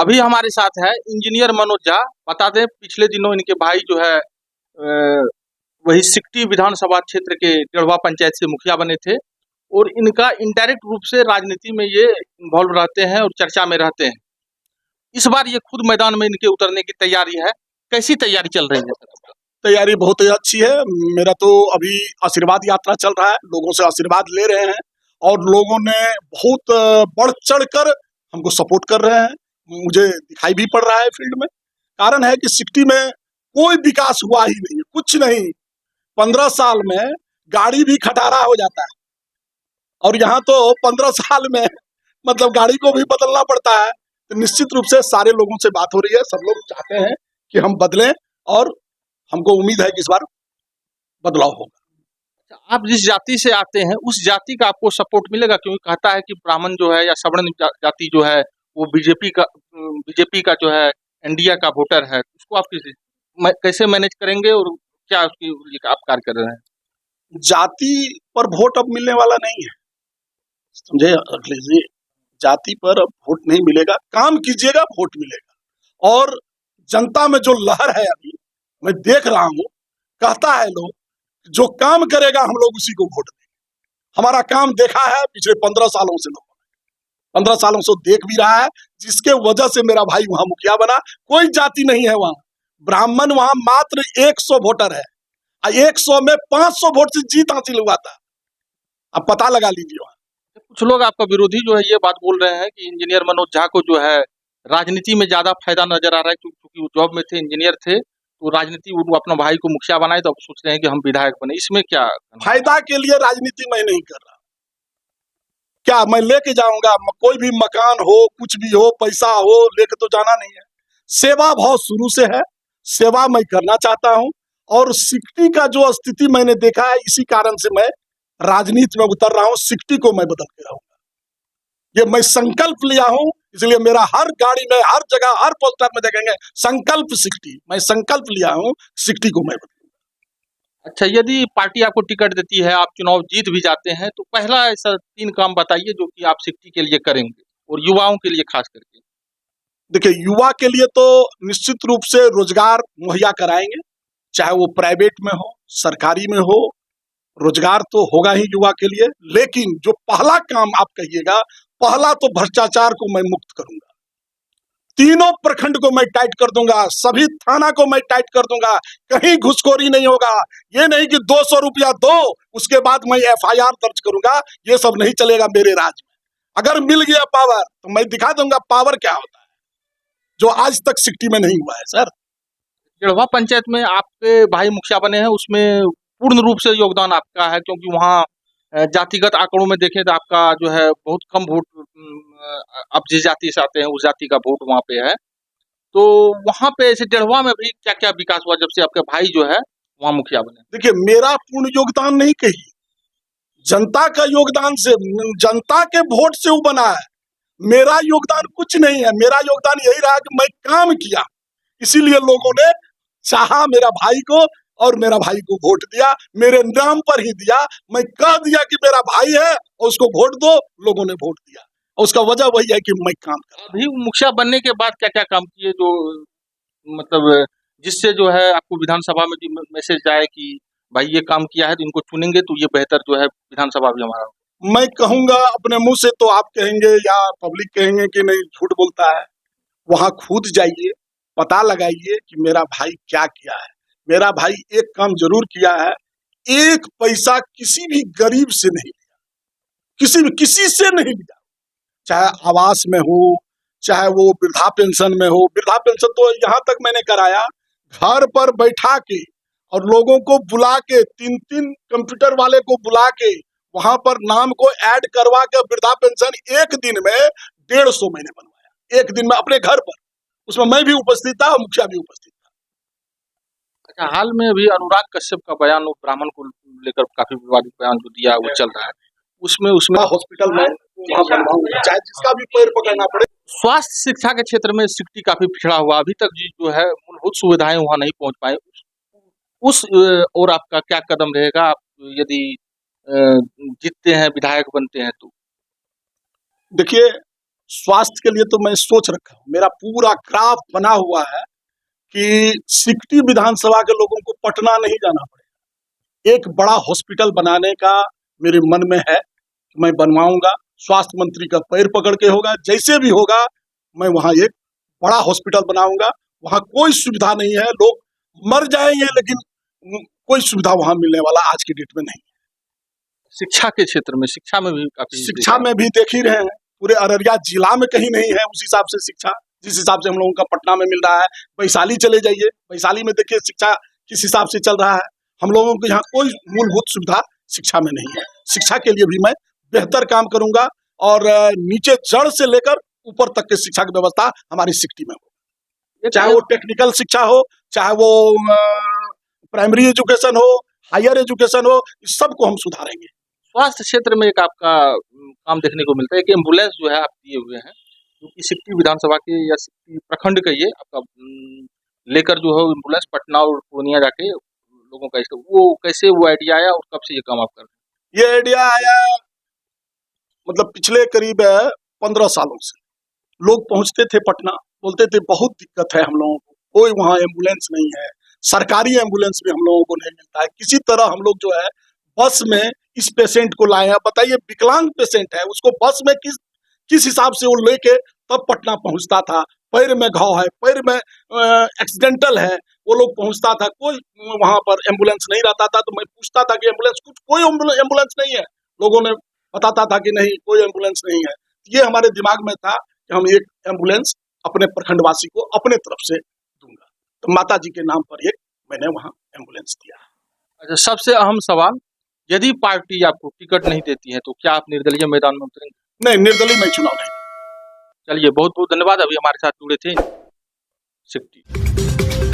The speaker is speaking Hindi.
अभी हमारे साथ है इंजीनियर मनोज झा। बता दें, पिछले दिनों इनके भाई जो है वही सिकटी विधानसभा क्षेत्र के डेढ़वा पंचायत से मुखिया बने थे और इनका इनडायरेक्ट रूप से राजनीति में ये इन्वॉल्व रहते हैं और चर्चा में रहते हैं। इस बार ये खुद मैदान में इनके उतरने की तैयारी है। कैसी तैयारी चल रही है सर? तैयारी बहुत ही अच्छी है। मेरा तो अभी आशीर्वाद यात्रा चल रहा है, लोगों से आशीर्वाद ले रहे हैं और लोगों ने बहुत बढ़ चढ़ कर हमको सपोर्ट कर रहे हैं। मुझे दिखाई भी पड़ रहा है फील्ड में। कारण है कि सिकटी में कोई विकास हुआ ही नहीं, कुछ नहीं। 15 साल में गाड़ी भी खटारा हो जाता है और यहाँ तो 15 साल में मतलब गाड़ी को भी बदलना पड़ता है। तो निश्चित रूप से सारे लोगों से बात हो रही है, सब लोग चाहते हैं कि हम बदलें और हमको उम्मीद है कि इस बार बदलाव होगा। आप जिस जाति से आते हैं उस जाति का आपको सपोर्ट मिलेगा? क्योंकि कहता है कि ब्राह्मण जो है या सवर्ण जाति जो है वो बीजेपी का जो है इंडिया का वोटर है, उसको आप कैसे मैनेज करेंगे और क्या उसकी लिए आप कार्य कर रहे हैं? जाति पर वोट अब मिलने वाला नहीं है, समझे अखिलेश जी। जाति पर अब वोट नहीं मिलेगा, काम कीजिएगा वोट मिलेगा। और जनता में जो लहर है अभी मैं देख रहा हूँ, कहता है लोग जो काम करेगा हम लोग उसी को वोट देंगे। हमारा काम देखा है पिछले 15 सालों से, लोगों ने 15 सालों से देख भी रहा है, जिसके वजह से मेरा भाई वहां मुखिया बना। कोई जाति नहीं है वहां, ब्राह्मण वहां मात्र 100 वोटर है, 100 में 500 वोट से जीत हासिल हुआ था। अब पता लगा लीजिए वहां। कुछ लोग आपका विरोधी जो है ये बात बोल रहे हैं कि इंजीनियर मनोज झा को जो है राजनीति में ज्यादा फायदा नजर आ रहा है, क्योंकि वो जॉब में थे, इंजीनियर थे, तो राजनीति वो अपना भाई को मुखिया बनाए तो अब सोच रहे हैं कि हम विधायक बने। इसमें क्या फायदा के लिए राजनीति मैं नहीं कर रहा। क्या मैं लेके जाऊंगा? कोई भी मकान हो, कुछ भी हो, पैसा हो, लेके तो जाना नहीं है। सेवा भाव शुरू से है, सेवा मैं करना चाहता हूं और सिकटी का जो स्थिति मैंने देखा है, इसी कारण से मैं राजनीति में उतर रहा हूं। सिकटी को मैं बदल के रहूंगा, ये मैं संकल्प लिया हूं। इसलिए मेरा हर गाड़ी में, हर जगह, हर पोस्टर में देखेंगे संकल्प सिकटी। मैं संकल्प लिया हूं, सिकटी को मैं बदलूंगा। अच्छा, यदि पार्टी आपको टिकट देती है, आप चुनाव जीत भी जाते हैं, तो पहला ऐसा 3 काम बताइए जो कि आप सिकटी के लिए करेंगे और युवाओं के लिए खास करके। देखिए, युवा के लिए तो निश्चित रूप से रोजगार मुहैया कराएंगे, चाहे वो प्राइवेट में हो, सरकारी में हो। रोजगार तो होगा ही युवा के लिए, लेकिन जो पहला काम आप कहिएगा, पहला तो भ्रष्टाचार को मैं मुक्त करूंगा। तीनों प्रखंड को मैं टाइट कर दूंगा, सभी थाना को मैं टाइट कर दूंगा। कहीं घुसखोरी नहीं होगा। ये नहीं कि 200 रुपया दो उसके बाद मैं FIR दर्ज करूंगा, ये सब नहीं चलेगा मेरे राज में। अगर मिल गया पावर तो मैं दिखा दूंगा पावर क्या होता है, जो आज तक सिकटी में नहीं हुआ है। सर, डेढ़वा पंचायत में आपके भाई मुखिया बने हैं, उसमें पूर्ण रूप से योगदान आपका है, क्योंकि वहाँ जातिगत आंकड़ों में देखें तो आपका जो है बहुत कम वोट, आप जिस जाति से आते हैं उस जाति का वोट वहाँ पे है। तो वहाँ पे ऐसे डेढ़वा में भी क्या क्या विकास हुआ जब से आपके भाई जो है वहाँ मुखिया बने? देखिए, मेरा पूर्ण योगदान नहीं कही, जनता का योगदान से, जनता के वोट से वो बना है। मेरा योगदान कुछ नहीं है। मेरा योगदान यही रहा कि मैं काम किया, इसीलिए लोगों ने चाहा मेरा भाई को और मेरा भाई को वोट दिया, मेरे नाम पर ही दिया। मैं कह दिया कि मेरा भाई है और उसको वोट दो, लोगों ने वोट दिया और उसका वजह वही है कि मैं काम कर। अभी मुखिया बनने के बाद क्या क्या काम किए जो मतलब जिससे जो है आपको विधानसभा में मैसेज जाए कि भाई ये काम किया है तो इनको चुनेंगे तो ये बेहतर जो है विधानसभा भी हमारा? मैं कहूंगा अपने मुंह से, तो आप कहेंगे या पब्लिक कहेंगे कि नहीं झूठ बोलता है। वहां खुद जाइए, पता लगाइए कि मेरा भाई क्या किया है। मेरा भाई एक काम जरूर किया है, एक पैसा किसी भी गरीब से नहीं लिया, किसी से नहीं लिया। चाहे आवास में हो, चाहे वो वृद्धा पेंशन में हो। वृद्धा पेंशन तो यहाँ तक मैंने कराया, घर पर बैठा के और लोगों को बुला के, 3-3 कंप्यूटर वाले को बुला के वहां पर नाम को ऐड करवा के वृद्धा पेंशन एक दिन में 150 मैंने बनवाया, एक दिन में अपने घर पर। उसमें मैं भी उपस्थित था, मुखिया भी उपस्थित था। अच्छा, हाल में अभी अनुराग कश्यप का बयान, वो ब्राह्मण को लेकर काफी विवादित बयान जो दिया वो चल रहा है, उसमें हॉस्पिटल में चाहे जिसका भी पैर पकड़ना पड़े। स्वास्थ्य शिक्षा के क्षेत्र में सिकटी काफी पिछड़ा हुआ, अभी तक जो है मूलभूत सुविधाएं वहां नहीं पहुंच पाए। उस और आपका क्या कदम रहेगा आप यदि जीतते हैं, विधायक बनते हैं तो? देखिए, स्वास्थ्य के लिए तो मैं सोच रखा हूँ, मेरा पूरा ग्राफ बना हुआ है कि सिकटी विधानसभा के लोगों को पटना नहीं जाना पड़ेगा। एक बड़ा हॉस्पिटल बनाने का मेरे मन में है, मैं बनवाऊंगा। स्वास्थ्य मंत्री का पैर पकड़ के होगा, जैसे भी होगा मैं वहां एक बड़ा हॉस्पिटल बनाऊंगा। वहां कोई सुविधा नहीं है, लोग मर जाएंगे लेकिन कोई सुविधा वहां मिलने वाला आज की डेट में नहीं। शिक्षा के क्षेत्र में, शिक्षा में भी काफी शिक्षा में भी देख ही रहे हैं, पूरे अररिया जिला में कहीं नहीं है उस हिसाब से शिक्षा, जिस हिसाब से हम लोगों का पटना में मिल रहा है। वैशाली चले जाइए, वैशाली में देखिए शिक्षा किस हिसाब से चल रहा है। हम लोगों को यहाँ कोई मूलभूत सुविधा शिक्षा में नहीं है। शिक्षा के लिए भी मैं बेहतर काम करूंगा और नीचे जड़ से लेकर ऊपर तक के शिक्षा की व्यवस्था हमारी सिकटी में हो, चाहे वो टेक्निकल शिक्षा हो, चाहे वो प्राइमरी एजुकेशन हो, हायर एजुकेशन हो, इस सब को हम सुधारेंगे। स्वास्थ्य क्षेत्र में एक आपका काम देखने को मिलता है कि एम्बुलेंस जो है आप दिए हुए हैं, क्योंकि सिकटी विधानसभा के या सिकटी प्रखंड का ये आपका लेकर जो है एम्बुलेंस पटना और पूर्णिया जाके लोगों का वो कैसे वो आइडिया आया और कब से ये काम आप कर रहे हैं? ये आइडिया आया मतलब पिछले करीब 15 सालों से। लोग पहुंचते थे पटना, बोलते थे बहुत दिक्कत है हम लोगों को, कोई वहाँ एम्बुलेंस नहीं है, सरकारी एम्बुलेंस भी हम लोगों को नहीं मिलता है। किसी तरह हम लोग जो है बस में इस पेशेंट को लाए हैं। बताइए, विकलांग पेशेंट है, उसको बस में किस हिसाब से वो लेके तब पटना पहुंचता था। पैर में घाव है, पैर में एक्सीडेंटल है, वो लोग पहुंचता था, कोई वहां पर एम्बुलेंस नहीं रहता था। तो मैं पूछता था कि एम्बुलेंस कोई एम्बुलेंस नहीं है, लोगों ने बताता था कि नहीं कोई एम्बुलेंस नहीं है। ये हमारे दिमाग में था कि हम एक एम्बुलेंस अपने प्रखंडवासी को अपने तरफ से दूंगा, तो माता जी के नाम पर एक मैंने वहाँ एम्बुलेंस दिया। अच्छा, सबसे अहम सवाल, यदि पार्टी आपको टिकट नहीं देती है तो क्या आप निर्दलीय मैदान में उतरेंगे? नहीं, निर्दलीय मैं चुनाव नहीं। चलिए, बहुत बहुत धन्यवाद, अभी हमारे साथ जुड़े थे सिकटी।